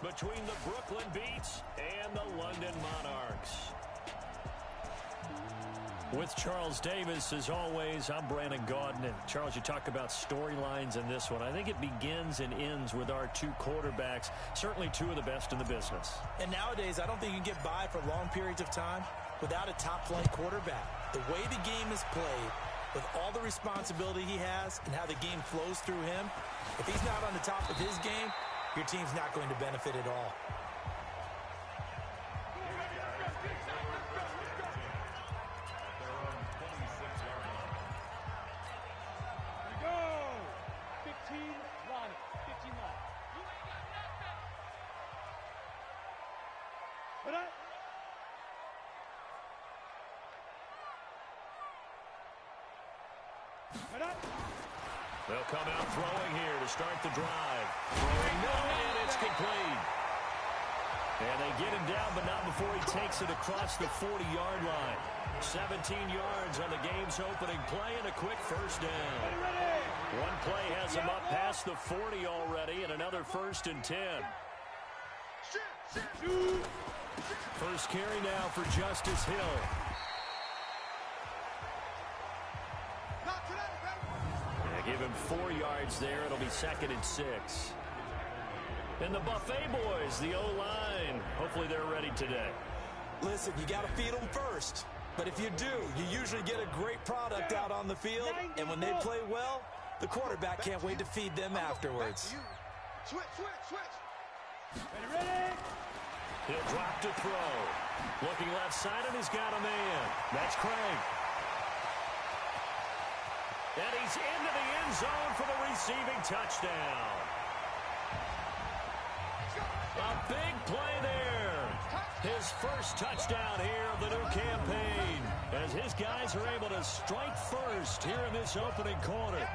between the Brooklyn Beats and the London Monarchs. With Charles Davis, as always, I'm Brandon Gaudin. And Charles, you talk about storylines in this one. I think it begins and ends with our two quarterbacks, certainly two of the best in the business. And nowadays, I don't think you can get by for long periods of time without a top-flight quarterback. The way the game is played, with all the responsibility he has and how the game flows through him, if he's not on the top of his game, your team's not going to benefit at all. They'll come out throwing here to start the drive. Throwing no, and it's complete. And they get him down, but not before he takes it across the 40-yard line. 17 yards on the game's opening play and a quick first down. One play has him up past the 40 already, and another 1st and 10. First carry now for Justice Hill. Give him 4 yards there. It'll be 2nd and 6. And the Buffet boys, the O-line, hopefully they're ready today. Listen, you got to feed them first. But if you do, you usually get a great product out on the field. And when they play well, the quarterback can't wait to feed them afterwards. Switch. Ready. He'll drop to throw. Looking left side, and he's got a man. That's Craig. And he's into the end zone for the receiving touchdown. A big play there. His first touchdown here of the new campaign, as his guys are able to strike first here in this opening quarter.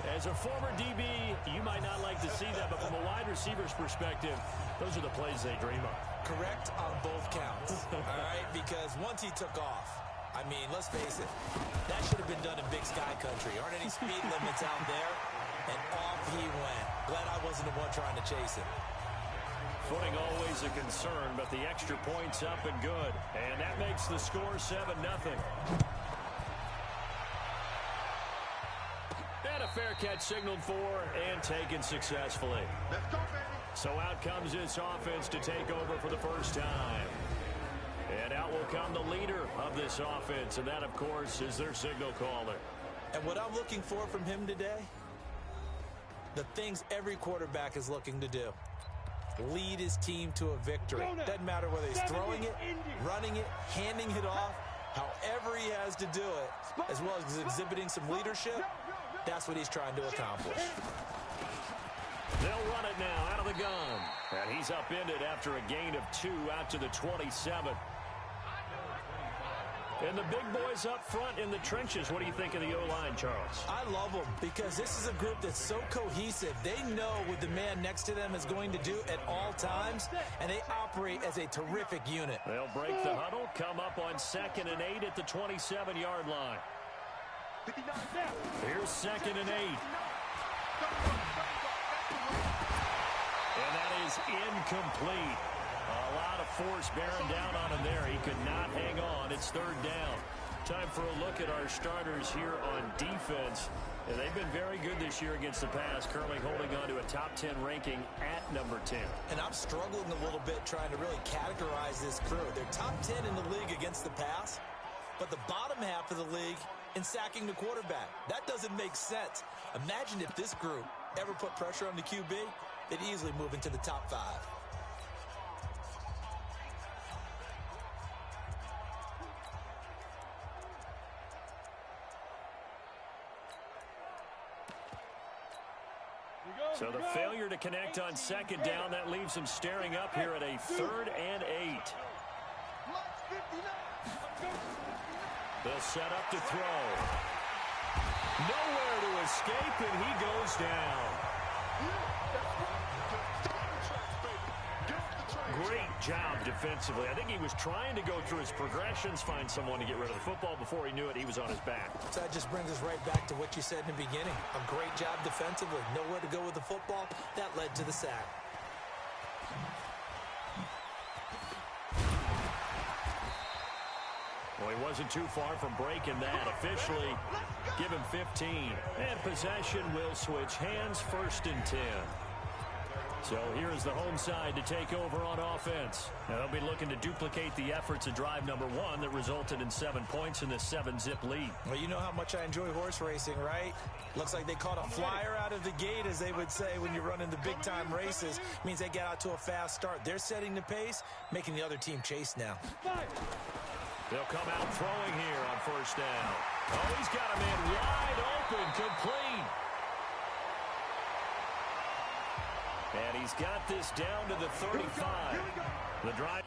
As a former DB, you might not like to see that, but from a wide receiver's perspective, those are the plays they dream of. Correct on both counts, all right? Because once he took off, I mean, let's face it, that should have been done in Big Sky Country. Aren't any speed limits out there? And off he went. Glad I wasn't the one trying to chase him. Footing always a concern, but the extra point's up and good. And that makes the score 7-0. And a fair catch signaled for and taken successfully. Let's go, baby. So out comes this offense to take over for the first time. And out will come the leader of this offense, and that, of course, is their signal caller. And what I'm looking for from him today, the things every quarterback is looking to do. Lead his team to a victory. Doesn't matter whether he's throwing it, running it, handing it off, however he has to do it, as well as exhibiting some leadership, that's what he's trying to accomplish. They'll run it now out of the gun. And he's upended after a gain of 2 out to the 27. And the big boys up front in the trenches. What do you think of the O-line, Charles? I love them because this is a group that's so cohesive. They know what the man next to them is going to do at all times, and they operate as a terrific unit. They'll break the huddle, come up on 2nd and 8 at the 27-yard line. Here's 2nd and 8. And that is incomplete. A lot of force bearing down on him there. He could not hang on. It's 3rd down. Time for a look at our starters here on defense. And they've been very good this year against the pass, currently holding on to a top 10 ranking at number 10. And I'm struggling a little bit trying to really categorize this crew. They're top 10 in the league against the pass, but the bottom half of the league in sacking the quarterback. That doesn't make sense. Imagine if this group ever put pressure on the QB, they'd easily move into the top 5. So the failure to connect on 2nd down, that leaves him staring up here at a 3rd and 8. They'll set up to throw. Nowhere to escape, and he goes down. Great job defensively. I think he was trying to go through his progressions, find someone to get rid of the football. Before he knew it, he was on his back. So that just brings us right back to what you said in the beginning. A great job defensively. Nowhere to go with the football. That led to the sack. he wasn't too far from breaking that. Officially, give him 15. And possession will switch hands, 1st and 10. So here's the home side to take over on offense. Now they'll be looking to duplicate the efforts of drive number 1 that resulted in 7 points in the 7-zip lead. Well, you know how much I enjoy horse racing, right? Looks like they caught a flyer out of the gate, as they would say when you're running the big-time races. Means they get out to a fast start. They're setting the pace, making the other team chase now. They'll come out throwing here on 1st down. Oh, he's got a man wide open, complete. And he's got this down to the 35. The drive.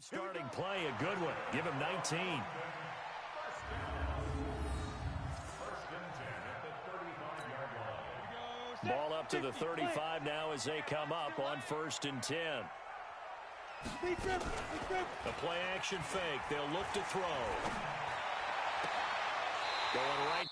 Starting play, a good one. Give him 19. Ball up to the 35 now as they come up on 1st and 10. The play action fake. They'll look to throw. Going right.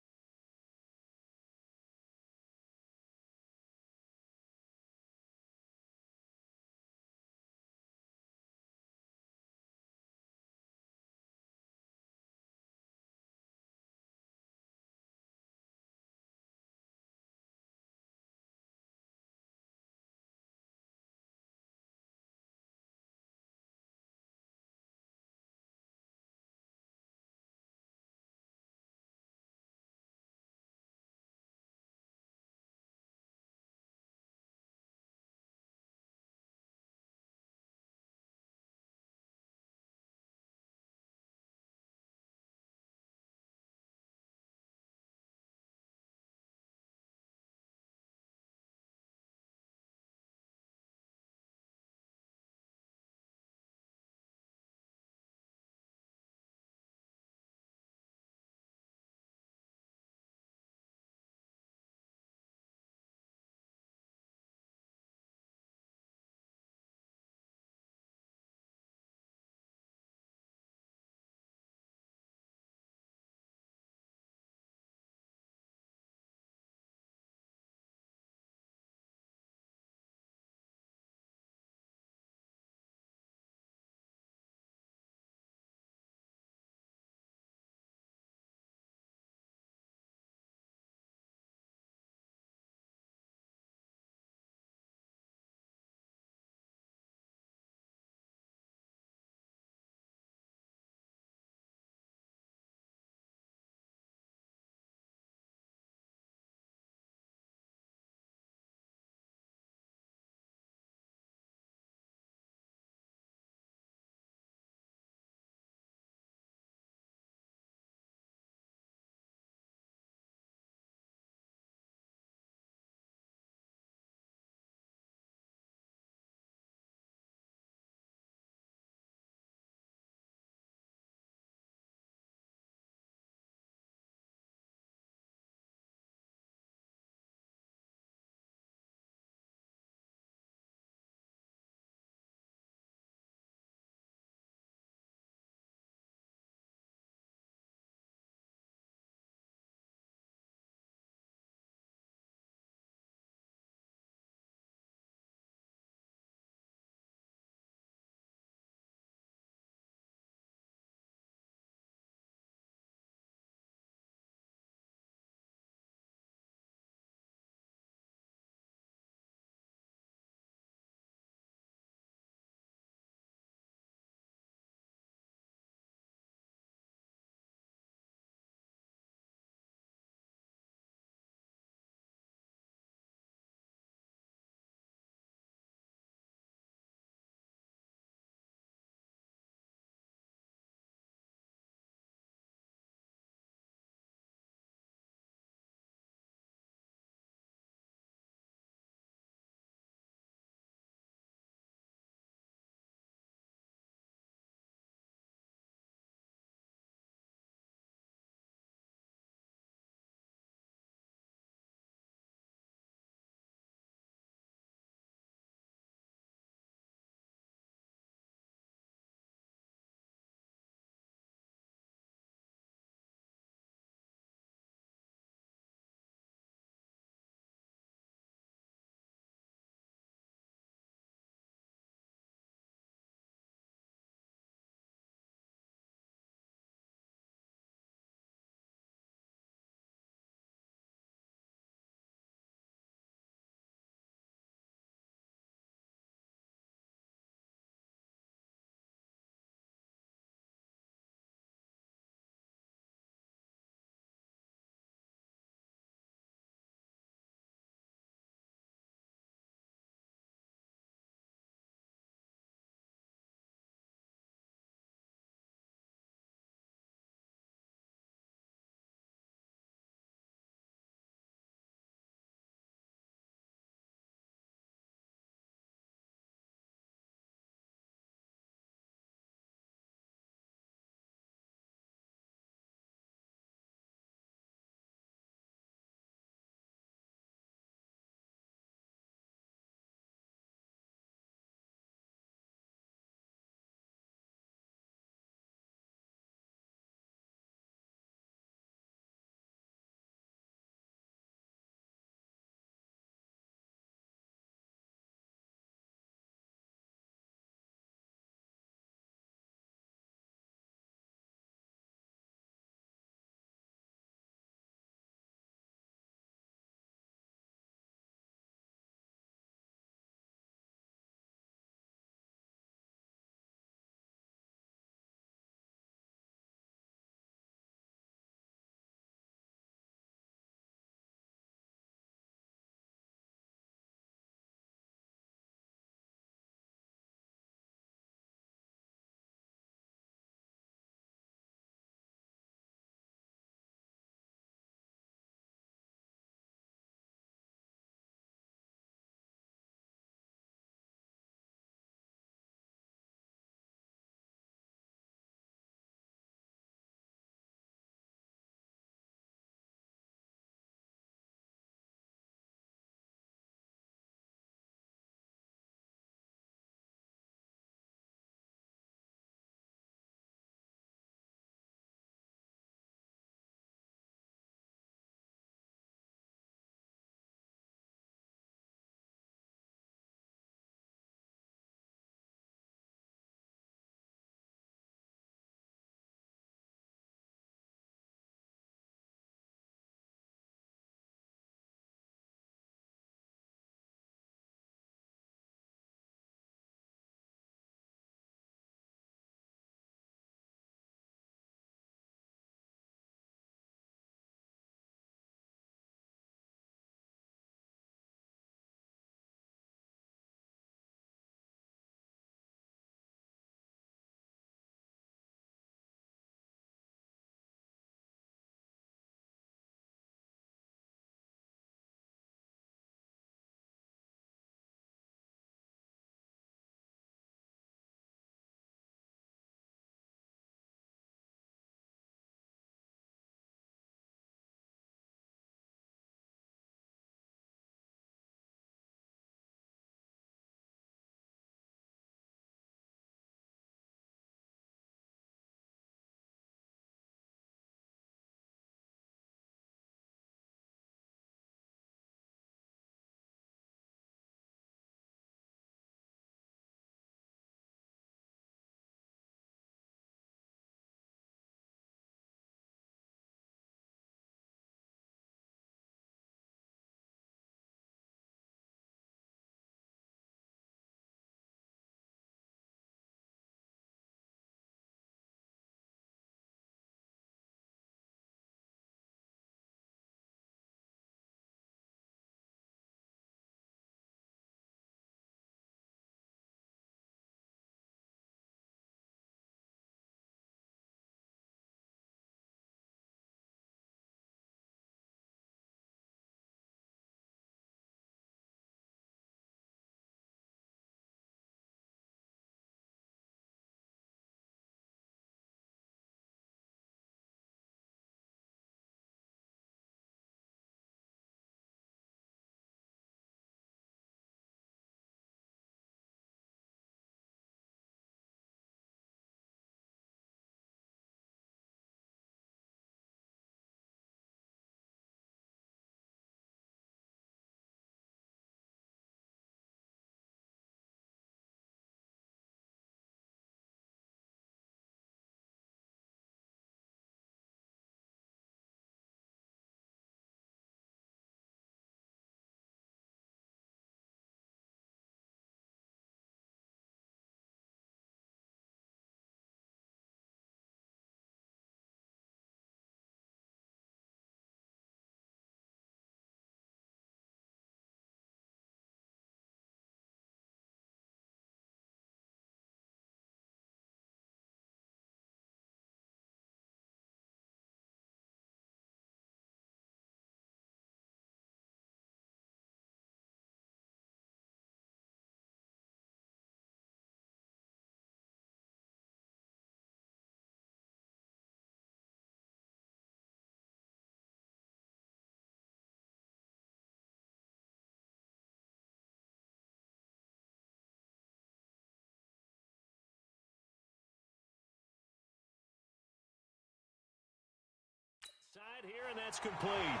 Here, and that's complete.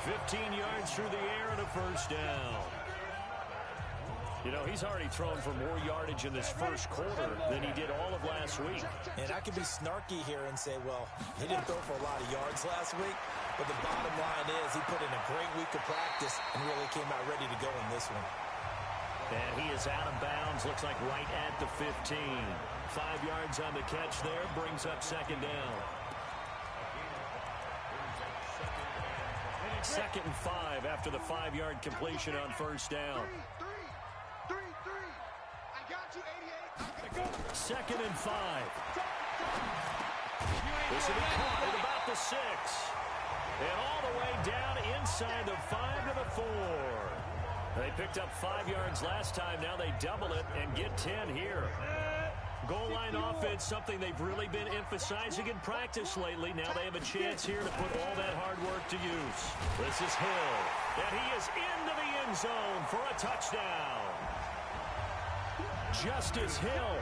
15 yards through the air and a first down. You know, he's already thrown for more yardage in this first quarter than he did all of last week. And I could be snarky here and say, well, he didn't throw for a lot of yards last week, but the bottom line is he put in a great week of practice and really came out ready to go in this one. And he is out of bounds, looks like right at the 15. 5 yards on the catch there, brings up second down. 2nd and 5 after the 5-yard completion on first down. 2nd and 5. This will be caught at about the 6. And all the way down inside the 5 to the 4. They picked up 5 yards last time. Now they double it and get 10 here. Goal line offense, something they've really been emphasizing in practice lately. Now they have a chance here to put all that hard work to use. This is Hill. And he is into the end zone for a touchdown. Justice Hill,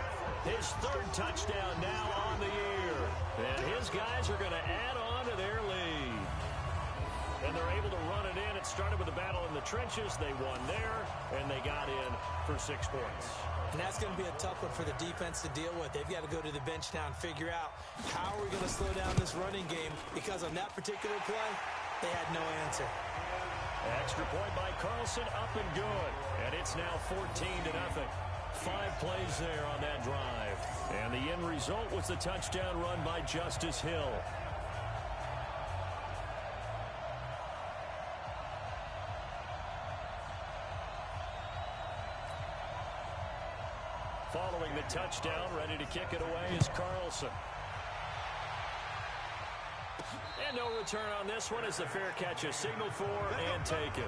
his 3rd touchdown now on the year. And his guys are going to add on to their lead. And they're able to run it in. It started with a battle in the trenches. They won there, and they got in for 6 points. And that's going to be a tough one for the defense to deal with. They've got to go to the bench now and figure out how are we going to slow down this running game, because on that particular play, they had no answer. Extra point by Carlson, up and good. And it's now 14-0. 5 plays there on that drive. And the end result was the touchdown run by Justice Hill. Following the touchdown, ready to kick it away is Carlson. And no return on this one as the fair catch is signaled for and taken.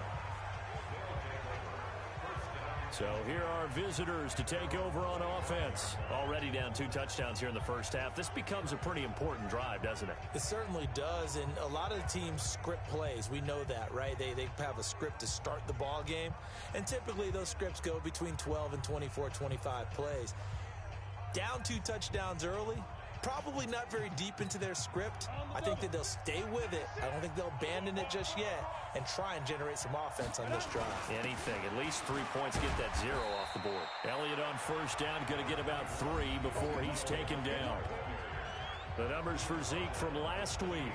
So here are visitors to take over on offense. Already down 2 touchdowns here in the first half. This becomes a pretty important drive, doesn't it? It certainly does, and a lot of the teams script plays. We know that, right? They have a script to start the ball game, and typically those scripts go between 12 and 24, 25 plays. Down 2 touchdowns early, probably not very deep into their script. I think that they'll stay with it. I don't think they'll abandon it just yet and try and generate some offense on this drive. Anything. At least 3 points, get that 0 off the board. Elliott on first down, going to get about 3 before he's taken down. The numbers for Zeke from last week.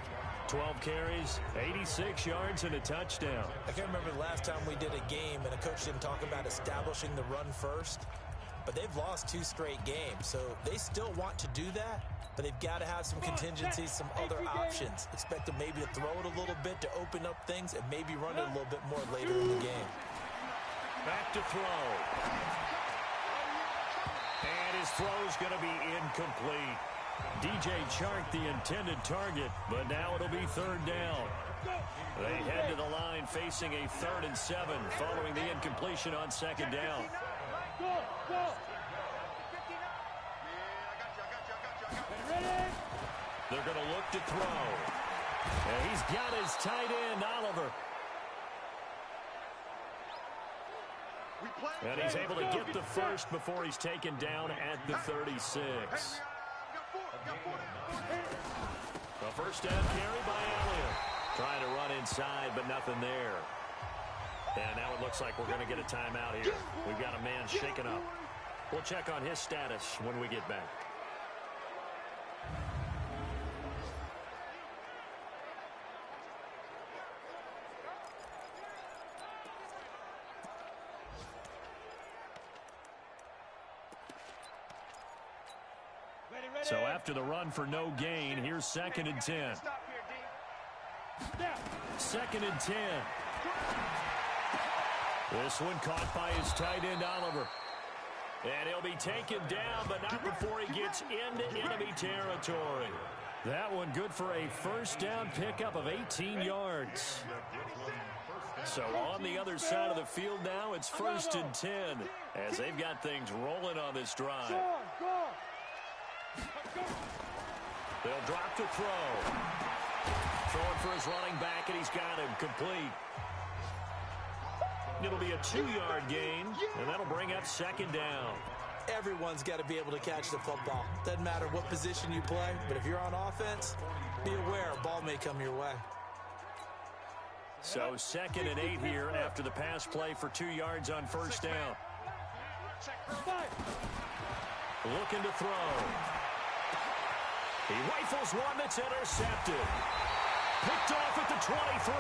12 carries, 86 yards, and a touchdown. I can't remember the last time we did a game and a coach didn't talk about establishing the run first. But they've lost 2 straight games, so they still want to do that. But they've got to have some contingencies, some other options. Expect them maybe to throw it a little bit to open up things and maybe run it a little bit more later in the game. Back to throw. And his throw's going to be incomplete. DJ Chark the intended target, but now it'll be 3rd down. They head to the line facing a 3rd and 7 following the incompletion on 2nd down. They're going to look to throw. And he's got his tight end, Oliver. And he's able to get the first before he's taken down at the 36. A first down carry by Elliott. Trying to run inside, but nothing there. And now it looks like we're going to get a timeout here. We've got a man shaken up. We'll check on his status when we get back. So after the run for no gain, here's 2nd and 10. 2nd and 10. This one caught by his tight end, Oliver. And he'll be taken down, but not before he gets into enemy territory. That one good for a first down pickup of 18 yards. So on the other side of the field now, it's 1st and 10 as they've got things rolling on this drive. They'll drop to throw. Throwing for his running back, and he's got him complete. It'll be a 2-yard gain, and that'll bring up 2nd down. Everyone's got to be able to catch the football. Doesn't matter what position you play, but if you're on offense, be aware a ball may come your way. So 2nd and 8 here after the pass play for 2 yards on first down. Looking to throw. He rifles one that's intercepted. Picked off at the 23.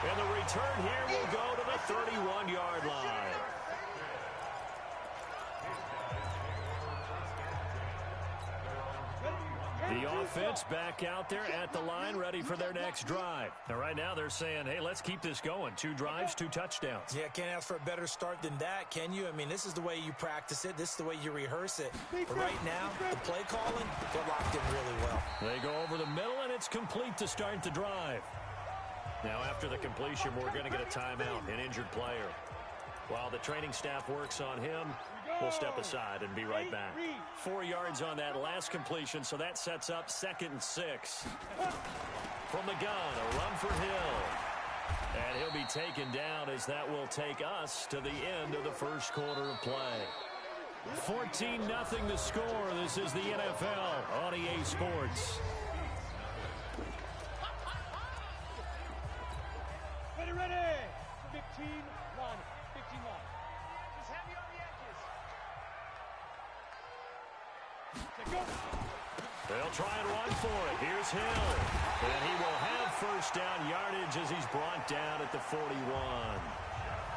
And the return here will go to the 31-yard line. The offense back out there at the line, ready for their next drive. And right now they're saying, hey, let's keep this going. 2 drives, 2 touchdowns. Yeah, can't ask for a better start than that, can you? I mean, this is the way you practice it. This is the way you rehearse it. But right now, the play calling, they're locked in really well. They go over the middle, and it's complete to start the drive. Now, after the completion, we're going to get a timeout, an injured player. While the training staff works on him, we'll step aside and be right back. 4 yards on that last completion, so that sets up 2nd and 6. From the gun, a run for Hill. And he'll be taken down as that will take us to the end of the first quarter of play. 14-0 the score. This is the NFL on EA Sports. Ready. 15-1. 15-1. Just heavy on the edges. Go. They'll try and run for it. Here's Hill. And he will have first down yardage as he's brought down at the 41.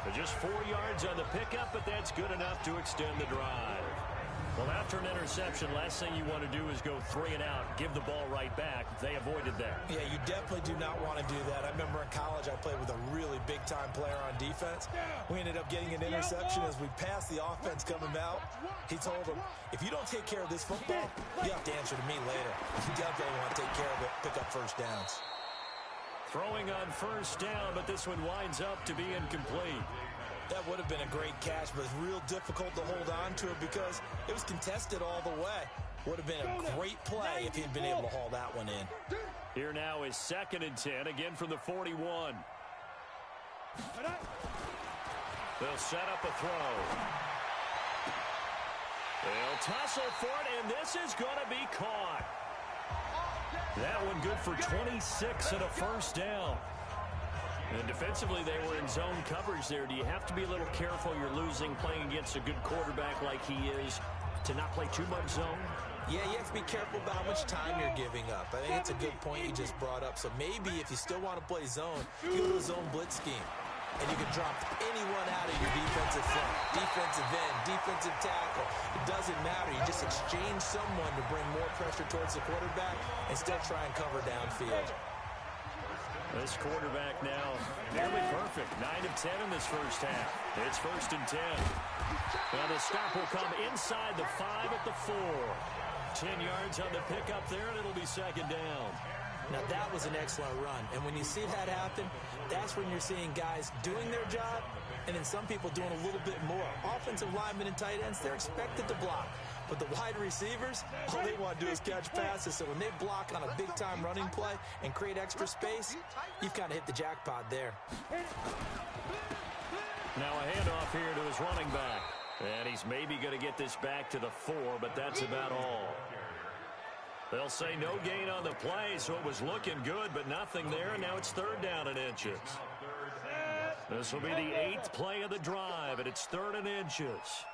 But just 4 yards on the pickup, but that's good enough to extend the drive. Well, after an interception, last thing you want to do is go 3 and out, give the ball right back. They avoided that. Yeah, you definitely do not want to do that. I remember in college I played with a really big-time player on defense. We ended up getting an interception as we passed the offense coming out. He told him, if you don't take care of this football, you have to answer to me later. You definitely want to take care of it, pick up first downs. Throwing on first down, but this one winds up to be incomplete. That would have been a great catch, but it's real difficult to hold on to it because it was contested all the way. Would have been a great play if he'd been able to haul that one in. Here now is 2nd and 10, again from the 41. They'll set up a throw. They'll tussle for it, and this is going to be caught. That one good for 26 and a first down. And defensively, they were in zone coverage there. Do you have to be a little careful? You're losing, playing against a good quarterback like he is, to not play too much zone? Yeah, you have to be careful about how much time you're giving up. I think it's a good point you just brought up. So maybe if you still want to play zone, you go to a zone blitz scheme. And you can drop anyone out of your defensive front, defensive end, defensive tackle. It doesn't matter. You just exchange someone to bring more pressure towards the quarterback and still try and cover downfield. This quarterback now nearly perfect. 9 of 10 in this first half. It's 1st and 10. Now the stop will come inside the 5 at the 4. 10 yards on the pickup there, and it'll be 2nd down. Now that was an excellent run. And when you see that happen, that's when you're seeing guys doing their job and then some people doing a little bit more. Offensive linemen and tight ends, they're expected to block. But the wide receivers, all they want to do is catch passes. So when they block on a big-time running play and create extra space, you've kind of hit the jackpot there. Now a handoff here to his running back. And he's maybe going to get this back to the 4, but that's about all. They'll say no gain on the play, so it was looking good, but nothing there, and now it's 3rd down and inches. This will be the 8th play of the drive, and it's 3rd and inches.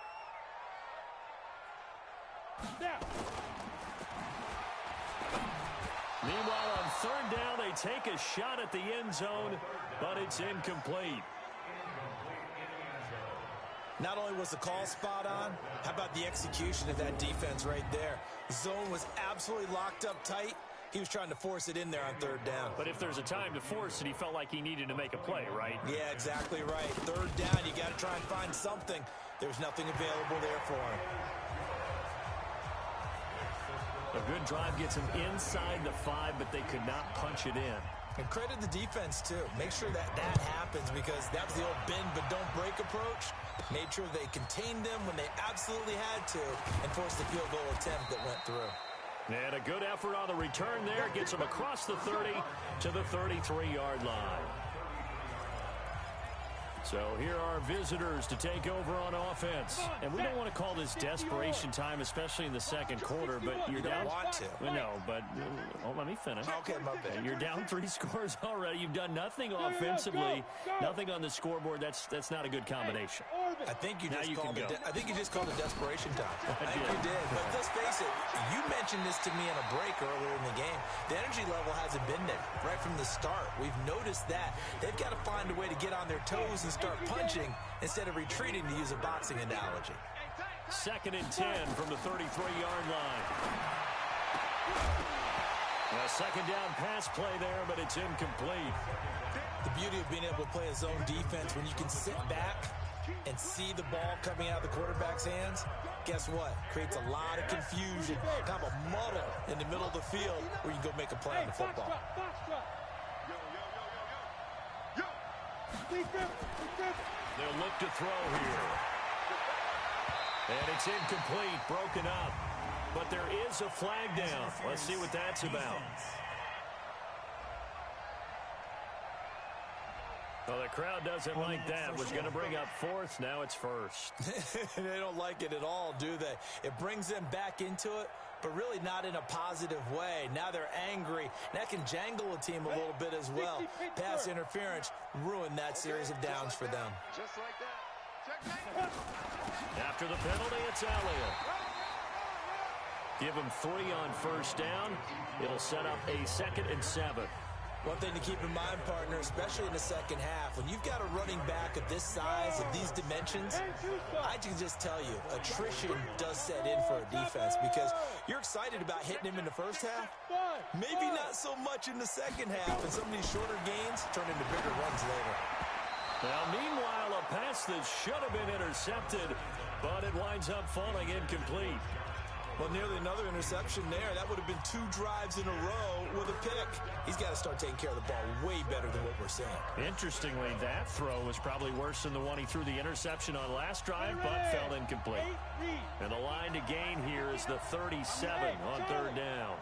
Meanwhile, on 3rd down, they take a shot at the end zone, but it's incomplete. Not only was the call spot on, how about the execution of that defense right there? Zone was absolutely locked up tight. He was trying to force it in there on 3rd down. But if there's a time to force it, he felt like he needed to make a play, right? Yeah, exactly right. 3rd down, you got to try and find something. There's nothing available there for him. A good drive gets him inside the 5, but they could not punch it in. And credit the defense, too. Make sure that happens because that was the old bend but don't break approach. Made sure they contained them when they absolutely had to and forced the field goal attempt that went through. And a good effort on the return there. Gets him across the 30 to the 33-yard line. So here are visitors to take over on offense. And we don't want to call this desperation time, especially in the second quarter, but you're down. Want to. No, but let me finish. Okay, my bad. You're down 3 scores already. You've done nothing offensively, nothing on the scoreboard. That's not a good combination. I think you just called it desperation time. I think you did. But let's face it, you mentioned this to me in a break earlier in the game. The energy level hasn't been there right from the start. We've noticed that. They've got to find a way to get on their toes and start punching instead of retreating, to use a boxing analogy. 2nd and 10 from the 33-yard line. A second down pass play there, but it's incomplete. The beauty of being able to play a zone defense when you can sit back and see the ball coming out of the quarterback's hands, guess what? Creates a lot of confusion, kind of a muddle in the middle of the field where you can go make a play on the football. They'll look to throw here. And it's incomplete, broken up. But there is a flag down. Let's see what that's about. Well, the crowd doesn't like that. Was going to bring up 4th. Now it's 1st. They don't like it at all, do they? It brings them back into it, but really not in a positive way. Now they're angry. That can jangle a team a little bit as well. Pass interference ruined that series of downs for them. Just like that. After the penalty, it's Elliott. Give him 3 on 1st down. It'll set up a 2nd and 7. One thing to keep in mind, partner, especially in the second half, when you've got a running back of this size, of these dimensions, I can just tell you, attrition does set in for a defense because you're excited about hitting him in the first half. Maybe not so much in the second half, and some of these shorter gains turn into bigger runs later. Now, meanwhile, a pass that should have been intercepted, but it winds up falling incomplete. Well, nearly another interception there. That would have been 2 drives in a row with a pick. He's got to start taking care of the ball way better than what we're seeing. Interestingly, that throw was probably worse than the one he threw the interception on last drive, but fell incomplete. And the line to gain here is the 37 on 3rd down.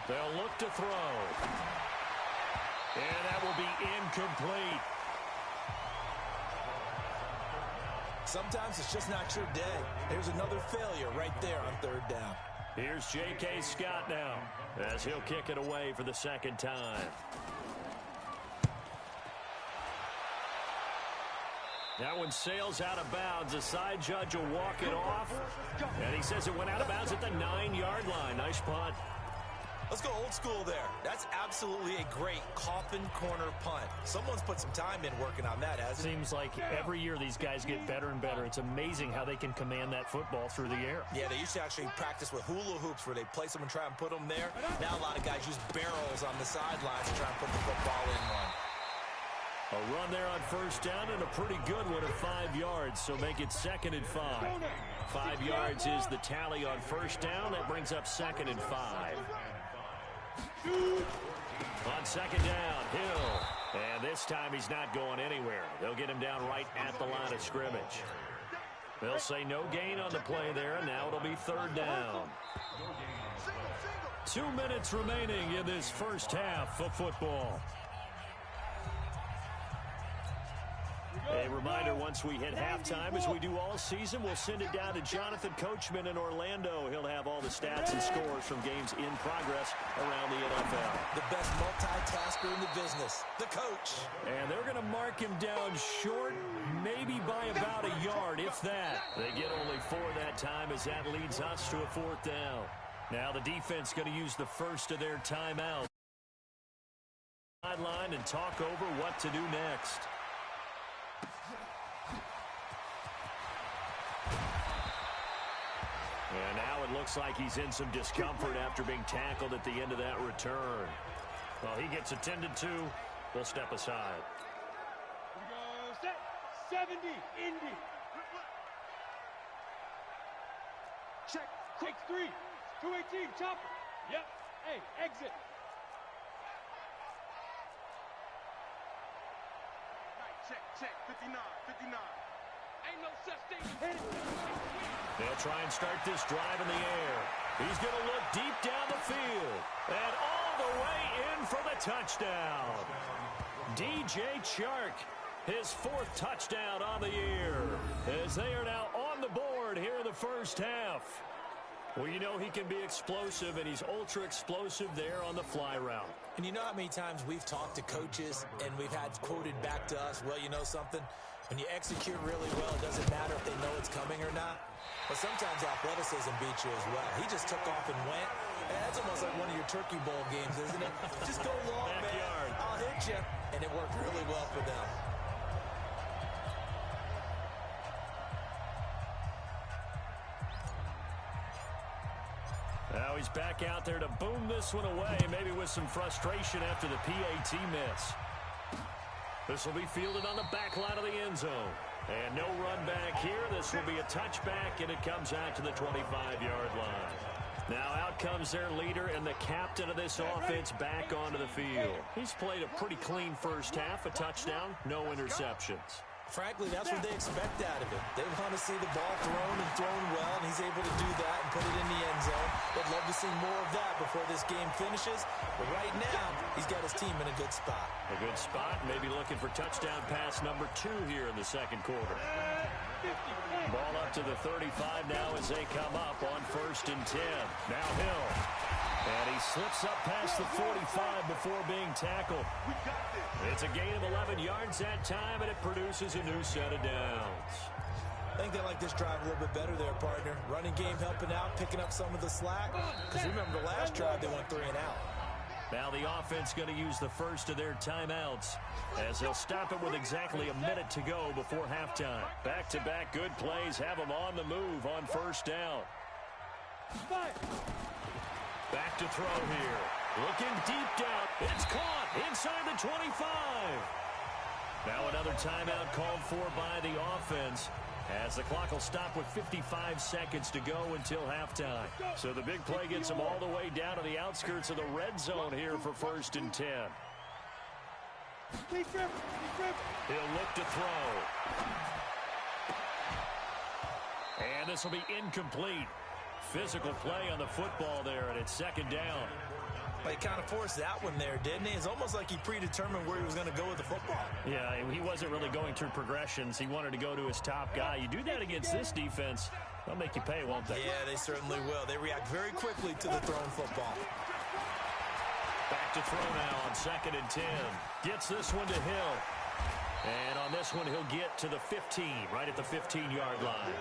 They'll look to throw. And that will be incomplete. Sometimes it's just not your day. There's another failure right there on 3rd down. Here's J.K. Scott now as he'll kick it away for the 2nd time. That one sails out of bounds. The side judge will walk it off. And he says it went out of bounds at the 9-yard line. Nice punt. Let's go old school there. That's absolutely a great coffin corner punt. Someone's put some time in working on that, hasn't it? Seems like every year these guys get better and better. It's amazing how they can command that football through the air. Yeah, they used to actually practice with hula hoops where they place them and try and put them there. Now a lot of guys use barrels on the sidelines to try and put the football in one. A run there on 1st down and a pretty good one of 5 yards, so make it 2nd and 5. 5 yards is the tally on 1st down. That brings up 2nd and 5. On 2nd down, Hill. And this time he's not going anywhere. They'll get him down right at the line of scrimmage. They'll say no gain on the play there, and now it'll be 3rd down. 2 minutes remaining in this first half of football. A reminder, once we hit halftime, as we do all season, we'll send it down to Jonathan Coachman in Orlando. He'll have all the stats and scores from games in progress around the NFL. The best multitasker in the business, the coach. And they're going to mark him down short, maybe by about a yard, if that. They get only 4 that time as that leads us to a 4th down. Now the defense going to use the first of their timeouts. Sideline and talk over what to do next. And now it looks like he's in some discomfort after being tackled at the end of that return. Well, he gets attended to. We'll step aside. Here we go. Set. 70. Indy. Check. Take 3. 218. Chopper. Yep. Hey, exit. Check. 59. 59. Ain't no such thing. Hit it. They'll try and start this drive in the air. He's going to look deep down the field. And all the way in for the touchdown. DJ Chark, his 4th touchdown on the year, as they are now on the board here in the first half. Well, you know he can be explosive, and he's ultra-explosive there on the fly route. And you know how many times we've talked to coaches and we've had quoted back to us, well, you know something? When you execute really well, it doesn't matter if they know it's coming or not. But sometimes athleticism beats you as well. He just took off and went. And that's almost like one of your Turkey Bowl games, isn't it? Just go long, Backyard. man. I'll hit you. And it worked really well for them. Now he's back out there to boom this one away, maybe with some frustration after the PAT miss. This will be fielded on the back line of the end zone. And no run back here. This will be a touchback, and it comes out to the 25-yard line. Now out comes their leader and the captain of this offense back onto the field. He's played a pretty clean first half, a touchdown, no interceptions. Frankly, that's what they expect out of him. They want to see the ball thrown and thrown well, and he's able to do that and put it in the end zone. They'd love to see more of that before this game finishes. But right now, he's got his team in a good spot. A good spot, maybe looking for touchdown pass number 2 here in the second quarter. Ball up to the 35 now as they come up on 1st and 10. Now Hill. And he slips up past the 45 before being tackled. It's a gain of 11 yards that time, and it produces a new set of downs. I think they like this drive a little bit better there, partner. Running game helping out, picking up some of the slack. Because remember, the last drive, they went 3 and out. Now the offense going to use the first of their timeouts as they'll stop it with exactly a minute to go before halftime. Back-to-back good plays have them on the move on 1st down. Back to throw here. Looking deep down. It's caught inside the 25. Now another timeout called for by the offense, as the clock will stop with 55 seconds to go until halftime. So the big play gets them all the way down to the outskirts of the red zone here for 1st and 10. He'll look to throw. And this will be incomplete. Physical play on the football there, and it's 2nd down. Well, he kind of forced that one there, didn't he? It's almost like he predetermined where he was going to go with the football. Yeah, he wasn't really going through progressions. He wanted to go to his top guy. You do that against this defense, they'll make you pay, won't they? Yeah, they certainly will. They react very quickly to the thrown football. Back to throw now on 2nd and 10. Gets this one to Hill. And on this one, he'll get to the 15, right at the 15-yard line.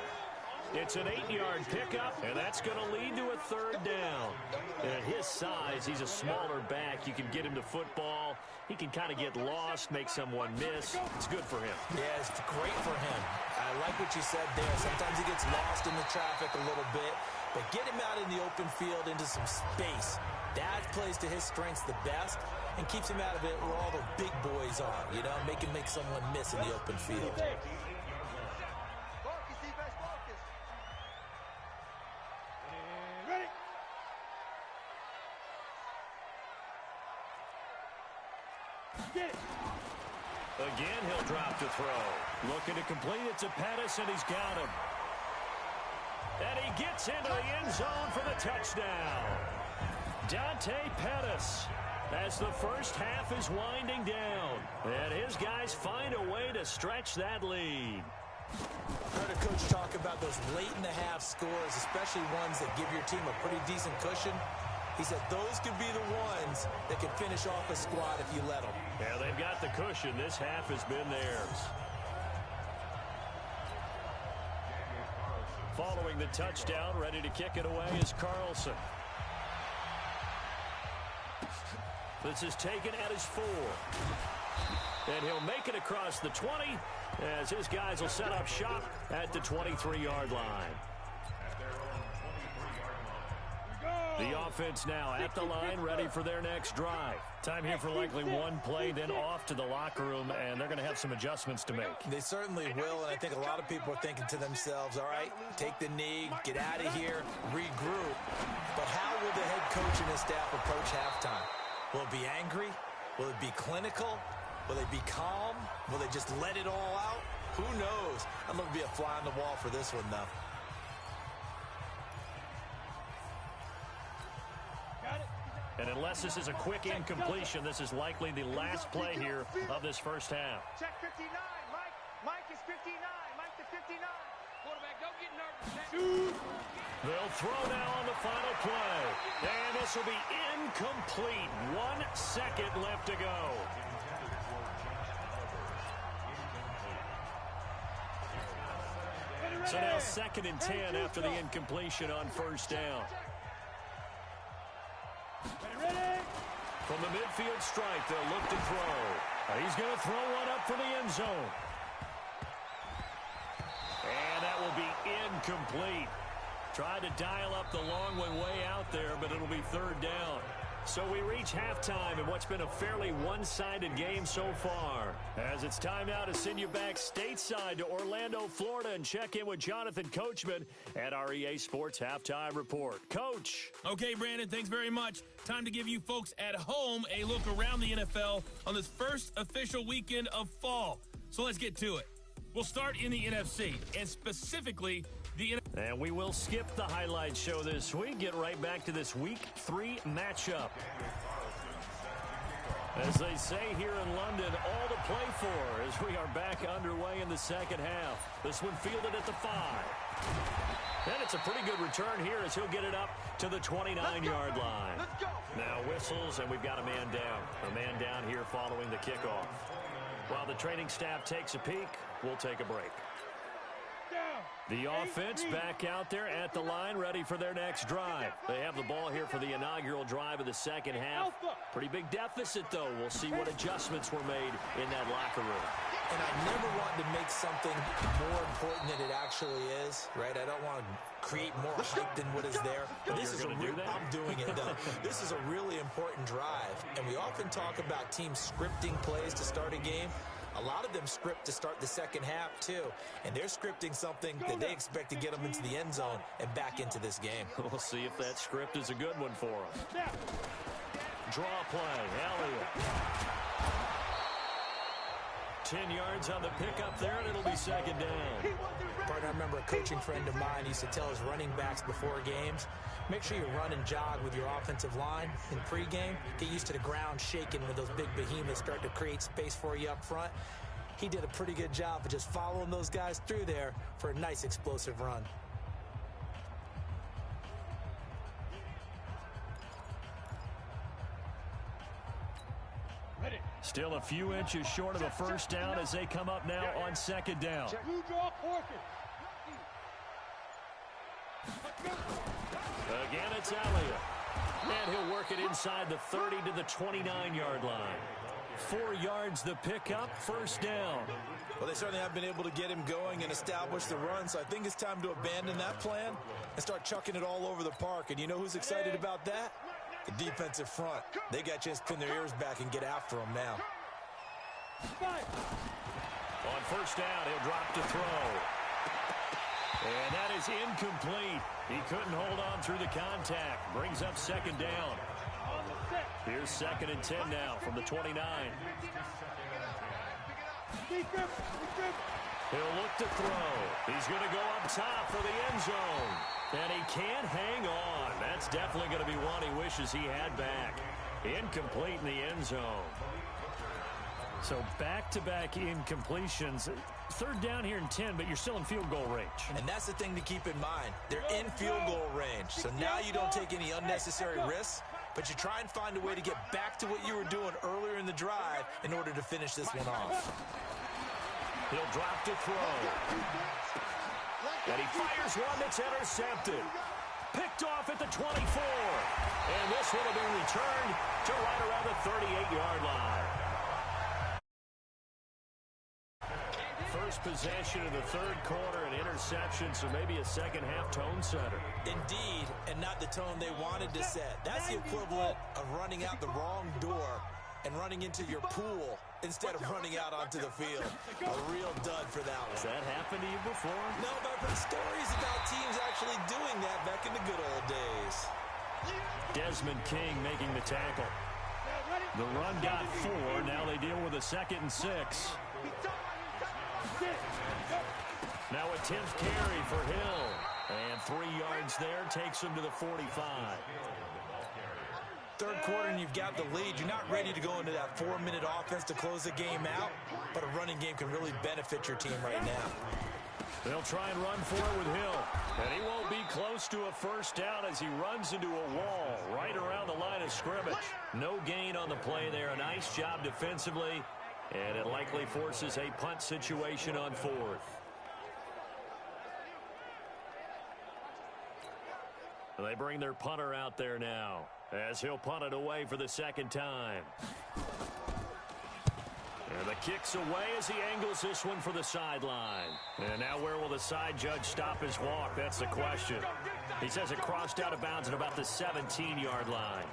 It's an 8-yard pickup, and that's going to lead to a 3rd down. At his size, he's a smaller back. You can get him to football. He can kind of get lost, make someone miss. It's good for him. Yeah, it's great for him. I like what you said there. Sometimes he gets lost in the traffic a little bit, but get him out in the open field into some space. That plays to his strengths the best and keeps him out of it where all the big boys are, you know, make someone miss in the open field. Again, he'll drop to throw. Looking to complete it to Pettis, and he's got him. And he gets into the end zone for the touchdown. Dante Pettis, as the first half is winding down. And his guys find a way to stretch that lead. I heard a coach talk about those late-in-the-half scores, especially ones that give your team a pretty decent cushion. He said those could be the ones that can finish off a squad if you let them. Yeah, they've got the cushion. This half has been theirs. Following the touchdown, ready to kick it away is Carlson. This is taken at his 4. And he'll make it across the 20 as his guys will set up shop at the 23-yard line. The offense now at the line, ready for their next drive. Time here for likely one play, then off to the locker room, and they're going to have some adjustments to make. They certainly will, and I think a lot of people are thinking to themselves, all right, take the knee, get out of here, regroup. But how will the head coach and his staff approach halftime? Will it be angry? Will it be clinical? Will they be calm? Will they just let it all out? Who knows? I'm going to be a fly on the wall for this one, though. And unless Unless this is a quick incompletion, this is likely the last play here of this first half. Check 59. Mike is 59. Mike to 59. Quarterback, don't get nervous. They'll throw now on the final play. And this will be incomplete. 1 second left to go. So now 2nd and 10 after the incompletion on first down. From the midfield stripe, they'll look to throw. He's going to throw one up for the end zone. And that will be incomplete. Tried to dial up the long one way out there, but it'll be 3rd down. So we reach halftime in what's been a fairly one-sided game so far. As it's time now to send you back stateside to Orlando, Florida, and check in with Jonathan Coachman at our EA Sports Halftime Report. Coach. Okay, Brandon, thanks very much. Time to give you folks at home a look around the NFL on this first official weekend of fall. So let's get to it. We'll start in the NFC, and specifically and we will skip the highlight show this week. Get right back to this Week 3 matchup. As they say here in London, all to play for as we are back underway in the second half. This one fielded at the 5. And it's a pretty good return here as he'll get it up to the 29-yard line. Now whistles, and we've got a man down. A man down here following the kickoff. While the training staff takes a peek, we'll take a break. The offense back out there at the line, ready for their next drive. They have the ball here for the inaugural drive of the second half. Pretty big deficit, though. We'll see what adjustments were made in that locker room. And I never want to make something more important than it actually is, right? I don't want to create more hype than what is there. But this is I'm doing it, though. This is a really important drive. And we often talk about teams scripting plays to start a game. A lot of them script to start the second half, too. And they're scripting something that they expect to get them into the end zone and back into this game. We'll see if that script is a good one for them. Draw play. Elliott. 10 yards on the pickup there, and it'll be second down. Partner, I remember a coaching friend of mine used to tell his running backs before games, make sure you run and jog with your offensive line in pregame. Get used to the ground shaking when those big behemoths start to create space for you up front. He did a pretty good job of just following those guys through there for a nice explosive run. Still a few inches short of a first down as they come up now on second down. Again, it's Elliott. And he'll work it inside the 30 to the 29-yard line. 4 yards the pickup, first down. Well, they certainly have been able to get him going and establish the run, so I think it's time to abandon that plan and start chucking it all over the park. And you know who's excited about that? The defensive front. They got a chance to pin their ears back and get after him now. On first down, he'll drop to throw. And that is incomplete. He couldn't hold on through the contact. Brings up second down. Here's 2nd and 10 now from the 29. He'll look to throw. He's going to go up top for the end zone. And he can't hang on. That's definitely going to be one he wishes he had back. Incomplete in the end zone. So back-to-back incompletions. 3rd down here in 10, but you're still in field goal range. And that's the thing to keep in mind. They're in field goal range. So now you don't take any unnecessary risks, but you try and find a way to get back to what you were doing earlier in the drive in order to finish this one off. He'll drop to throw. And he fires one that's intercepted. Picked off at the 24. And this one will be returned to right around the 38-yard line. First possession of the 3rd quarter, an interception, so maybe a second-half tone setter. Indeed, and not the tone they wanted to set. That's the equivalent of running out the wrong door and running into your pool instead of running out onto the field. A real dud for that one. Has that happened to you before? No, but I've heard stories about teams actually doing that back in the good old days. Desmond King making the tackle. The run got 4. Now they deal with a 2nd and 6. Now a 10th carry for Hill. And 3 yards there takes him to the 45. third quarter and you've got the lead, you're not ready to go into that 4-minute offense to close the game out, but a running game can really benefit your team right now. They'll try and run for it with Hill. And he won't be close to a first down as he runs into a wall right around the line of scrimmage. No gain on the play there. A nice job defensively. And it likely forces a punt situation on fourth. They bring their punter out there now as he'll punt it away for the second time. And the kick's away as he angles this one for the sideline. And now where will the side judge stop his walk? That's the question. He says it crossed out of bounds at about the 17-yard line.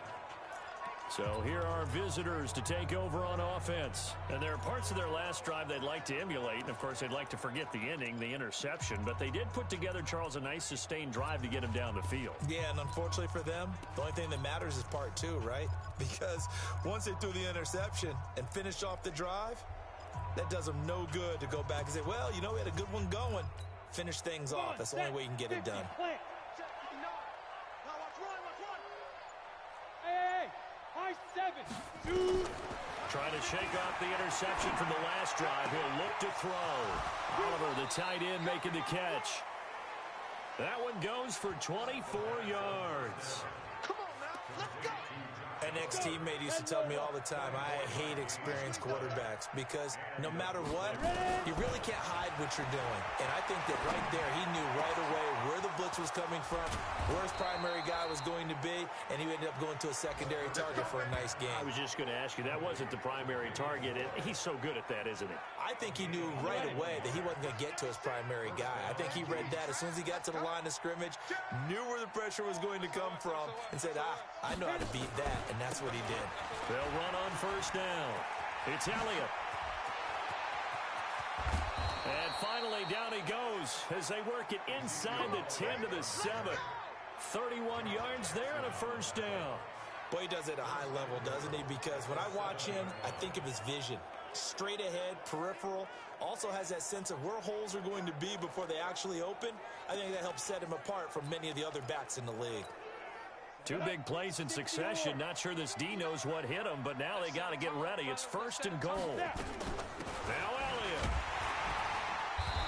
So here are visitors to take over on offense. And there are parts of their last drive they'd like to emulate. And, of course, they'd like to forget the ending, the interception. But they did put together, Charles, a nice sustained drive to get him down the field. Yeah, and unfortunately for them, the only thing that matters is part two, right? Because once they threw the interception and finished off the drive, that does them no good to go back and say, well, you know, we had a good one going. Finish things off. That's the only way you can get it done. Trying to shake off the interception from the last drive. He'll look to throw. Oliver, the tight end, making the catch. That one goes for 24 yards. Come on now, let's go. An ex-teammate used to tell me all the time, I hate experienced quarterbacks because no matter what, you really can't hide what you're doing. And I think that right there, he knew right away where the blitz was coming from, where his primary guy was going to be, and he ended up going to a secondary target for a nice game. I was just going to ask you, that wasn't the primary target. He's so good at that, isn't he? I think he knew right away that he wasn't going to get to his primary guy. I think he read that as soon as he got to the line of scrimmage, knew where the pressure was going to come from, and said, I know how to beat that, and that's what he did. They'll run on first down. It's Elliott. And finally, down he goes as they work it inside the 10 to the 7. 31 yards there and a first down. Boy, he does it at a high level, doesn't he? Because when I watch him, I think of his vision. Straight ahead, peripheral, also has that sense of where holes are going to be before they actually open. I think that helps set him apart from many of the other backs in the league. Two big plays in succession. Not sure this D knows what hit him, but now they got to get ready. It's first and goal. Now Elliott.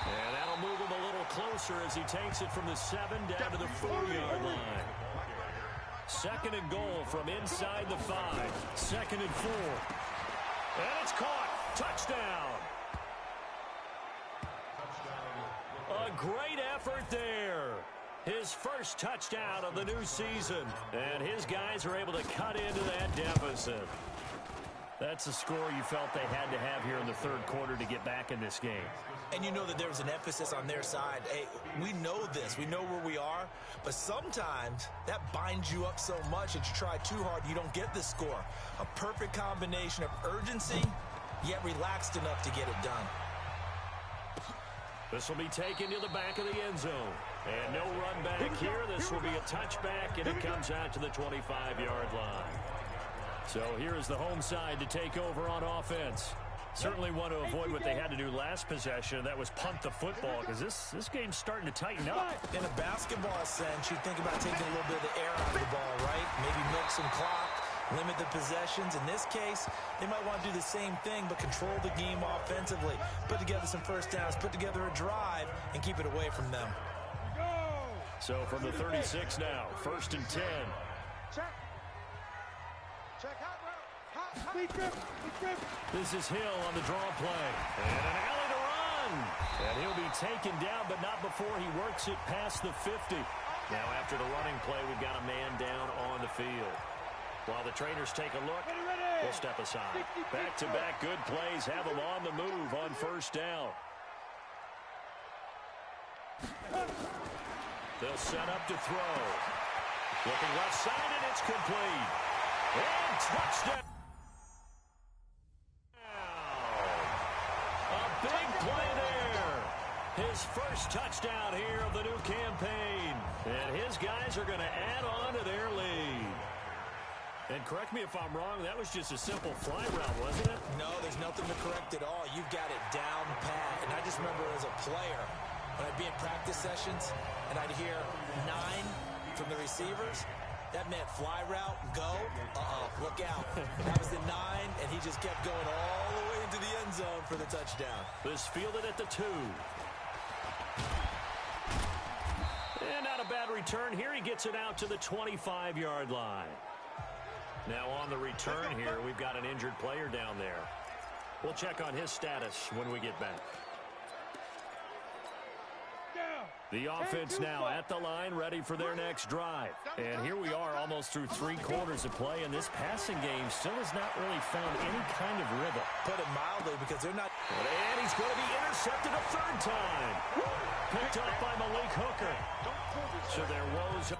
And that'll move him a little closer as he takes it from the 7 down to the 4-yard line. Second and goal from inside the 5. Second and 4. And it's caught. Touchdown. A great effort there. His first touchdown of the new season. And his guys are able to cut into that deficit. That's a score you felt they had to have here in the third quarter to get back in this game. And you know that there was an emphasis on their side. Hey, we know this. We know where we are. But sometimes that binds you up so much that you try too hard, you don't get the score. A perfect combination of urgency, yet relaxed enough to get it done. This will be taken to the back of the end zone. And no run back here. This will be a touchback, and it comes out to the 25-yard line. So here is the home side to take over on offense. Certainly want to avoid what they had to do last possession. That was punt the football, because this game's starting to tighten up. In a basketball sense, you think about taking a little bit of the air out of the ball, right? Maybe milk some clock, limit the possessions. In this case, they might want to do the same thing, but control the game offensively. Put together some first downs, put together a drive, and keep it away from them. So from the 36 now, first and 10. Check. Check hot route. This is Hill on the draw play. And an alley to run. And he'll be taken down, but not before he works it past the 50. Now after the running play, we've got a man down on the field. While the trainers take a look, we'll step aside. Back-to-back good plays have them on the move on first down. They'll set up to throw. Looking left side, and it's complete. And touchdown. A big play there. His first touchdown here of the new campaign. And his guys are going to add on to their lead. And correct me if I'm wrong, that was just a simple fly route, wasn't it? No, there's nothing to correct at all. You've got it down pat. And I just remember as a player, when I'd be in practice sessions and I'd hear 9 from the receivers, That meant fly route, go. Look out. That was the 9, and he just kept going all the way into the end zone for the touchdown. This fielded at the 2. And not a bad return here. He gets it out to the 25-yard line. Now on the return here, we've got an injured player down there. We'll check on his status when we get back. The offense now at the line, ready for their next drive. And here we are almost through 3 quarters of play, and this passing game still has not really found any kind of rhythm. Put it mildly, because they're not... And he's going to be intercepted a 3rd time. Picked up by Malik Hooker. So their woes...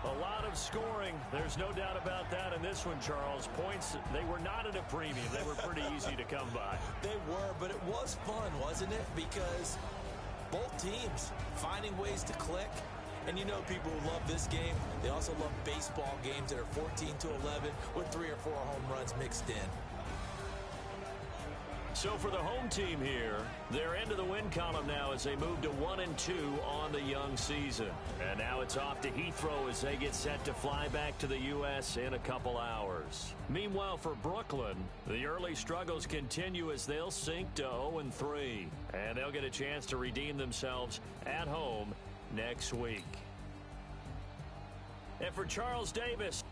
A lot of scoring. There's no doubt about that in this one, Charles. Points, they were not at a premium. They were pretty easy to come by. They were, but it was fun, wasn't it? Because both teams finding ways to click. And you know people who love this game, they also love baseball games that are 14-11 with 3 or 4 home runs mixed in. So for the home team here, they're into the win column now as they move to 1-2 on the young season. And now it's off to Heathrow as they get set to fly back to the U.S. in a couple hours. Meanwhile, for Brooklyn, the early struggles continue as they'll sink to 0-3. And they'll get a chance to redeem themselves at home next week. And for Charles Davis...